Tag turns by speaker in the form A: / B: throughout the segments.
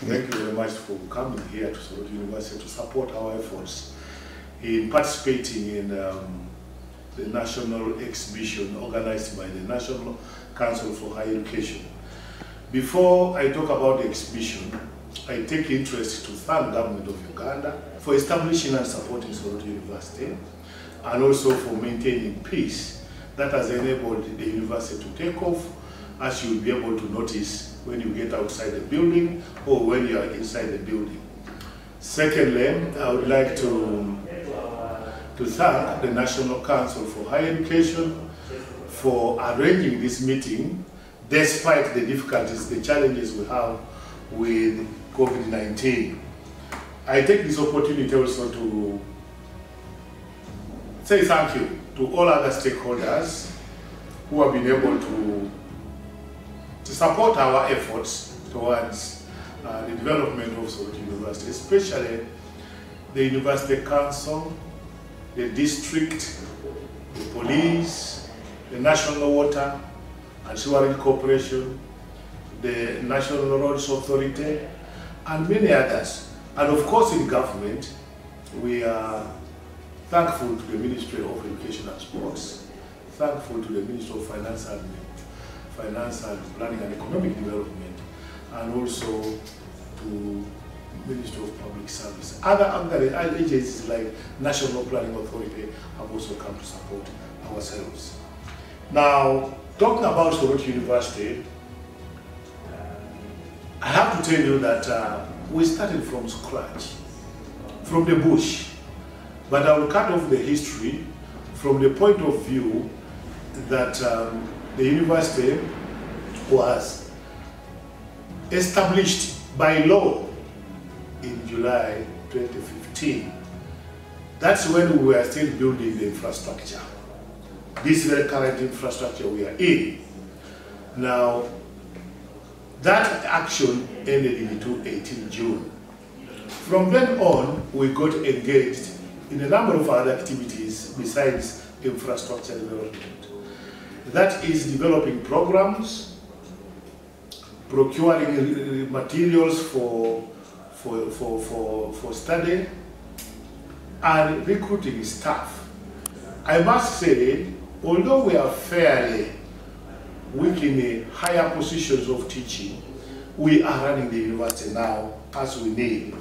A: Thank you very much for coming here to Soroti University to support our efforts in participating in the national exhibition organized by the National Council for Higher Education. Before I talk about the exhibition, I take interest to thank the government of Uganda for establishing and supporting Soroti University, and also for maintaining peace that has enabled the university to take off, as you'll be able to notice when you get outside the building or when you are inside the building. Secondly, I would like to thank the National Council for Higher Education for arranging this meeting despite the difficulties, the challenges we have with COVID-19. I take this opportunity also to say thank you to all other stakeholders who have been able to support our efforts towards the development of Soroti University, especially the University Council, the district, the police, the National Water and Sewerage Corporation, the National Roads Authority, and many others. And of course in government, we are thankful to the Ministry of Education and Sports, thankful to the Ministry of Finance and Planning and Economic Development, and also to Ministry of Public Service. Other agencies like National Planning Authority have also come to support ourselves. Now, talking about Soroti University, I have to tell you that we started from scratch, from the bush. But I will cut off the history from the point of view that the university was established by law in July 2015. That's when we were still building the infrastructure. This is the current infrastructure we are in. Now, that action ended in 2018 June. From then on, we got engaged in a number of other activities besides infrastructure development. That is developing programs, procuring materials for study, and recruiting staff. I must say, although we are fairly weak in the higher positions of teaching, we are running the university now as we need.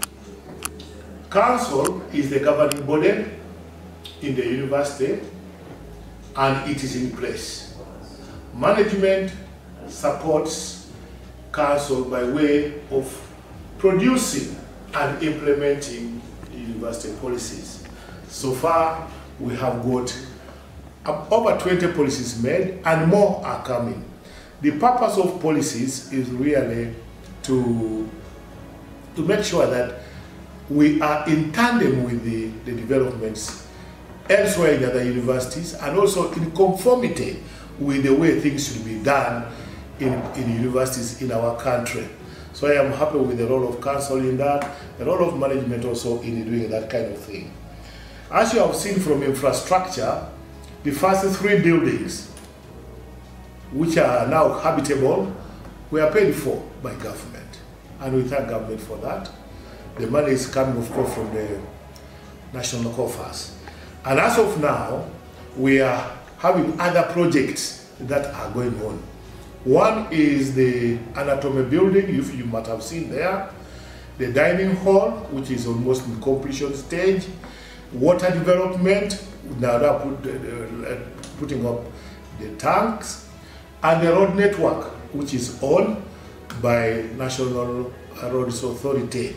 A: Council is the governing body in the university, and it is in place. Management supports council by way of producing and implementing university policies. So far, we have got over 20 policies made, and more are coming. The purpose of policies is really to make sure that we are in tandem with the developments elsewhere in other universities, and also in conformity with the way things should be done in universities in our country. So I am happy with the role of council in that, the role of management also in doing that kind of thing. As you have seen from infrastructure, the first 3 buildings, which are now habitable, were paid for by government, and we thank government for that. The money is coming, of course, from the national coffers. And as of now, we are having other projects that are going on. One is the anatomy building, if you might have seen there, the dining hall, which is almost in completion stage, water development, now they're putting up the tanks, and the road network, which is owned by National Roads Authority.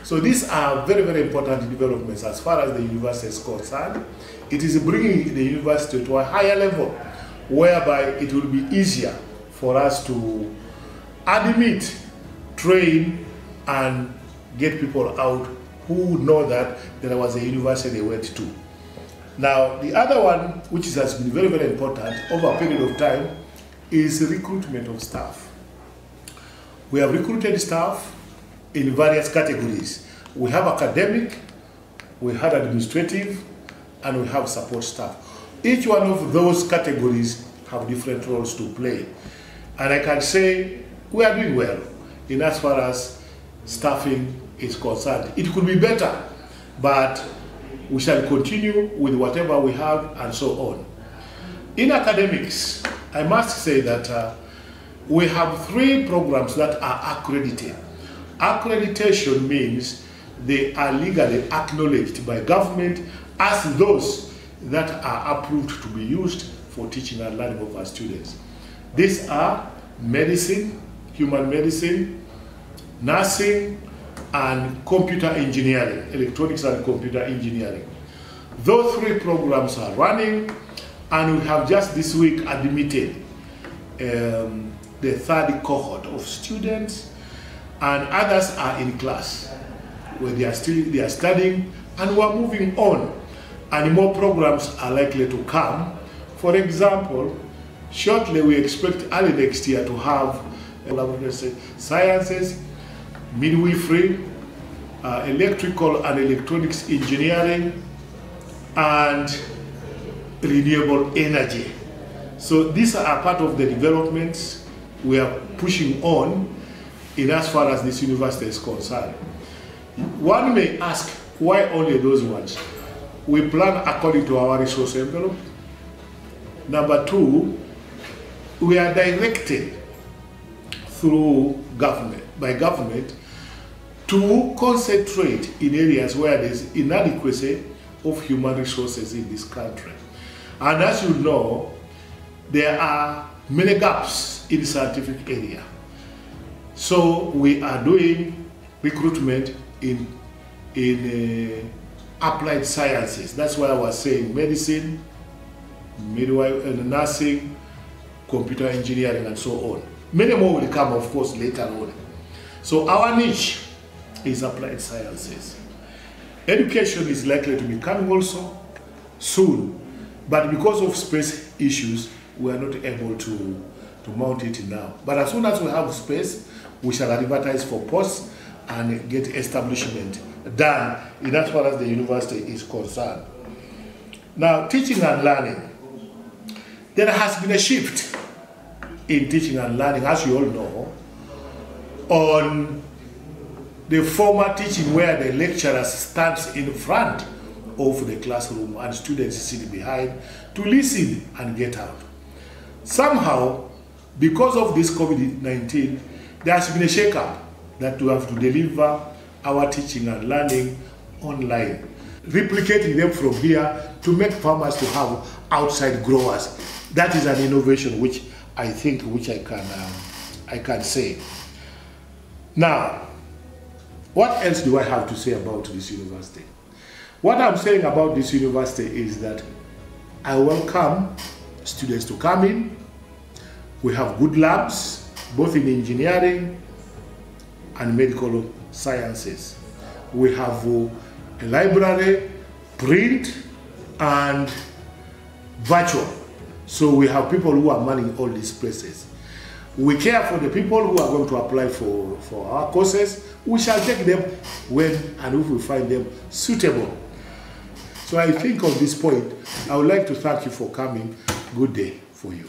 A: So these are very, very important developments as far as the university is concerned. It is bringing the university to a higher level, whereby it will be easier for us to admit, train, and get people out who know that there was a university they went to. Now, the other one, which has been very, very important over a period of time, is recruitment of staff. We have recruited staff in various categories. We have academic, we have administrative, and we have support staff. Each one of those categories have different roles to play. And I can say we are doing well in as far as staffing is concerned. It could be better, but we shall continue with whatever we have and so on. In academics, I must say that we have 3 programs that are accredited. Accreditation means they are legally acknowledged by government as those that are approved to be used for teaching and learning of our students. These are medicine, human medicine, nursing, and computer engineering, electronics and computer engineering. Those 3 programs are running, and we have just this week admitted the 3rd cohort of students, and others are in class where they are studying, and we are moving on, and more programs are likely to come. For example, shortly we expect early next year to have sciences, midwifery, electrical and electronics engineering, and renewable energy. So these are part of the developments we are pushing on in as far as this university is concerned. One may ask, why only those ones? We plan according to our resource envelope. Number 2, we are directed through government, by government, to concentrate in areas where there is inadequacy of human resources in this country. And as you know, there are many gaps in the scientific area. So we are doing recruitment in applied sciences. That's why I was saying medicine, midwifery, nursing, computer engineering, and so on. Many more will come, of course, later on. So our niche is applied sciences. Education is likely to be coming also soon, but because of space issues, we are not able to mount it now. But as soon as we have space, we shall advertise for posts and get establishment done in as far as the university is concerned. Now, teaching and learning. There has been a shift in teaching and learning, as you all know, on the former teaching where the lecturer stands in front of the classroom and students sit behind to listen and get out. Somehow, because of this COVID-19, there has been a shake-up that we have to deliver our teaching and learning online, replicating them from here to make farmers to have outside growers. That is an innovation which I think I can say. Now, what else do I have to say about this university? What I'm saying about this university is that I welcome students to come in. We have good labs, both in engineering and medical sciences. We have a library, print, and virtual. So we have people who are manning all these places. We care for the people who are going to apply for our courses. We shall take them when and if we find them suitable. So I think on this point, I would like to thank you for coming. Good day for you.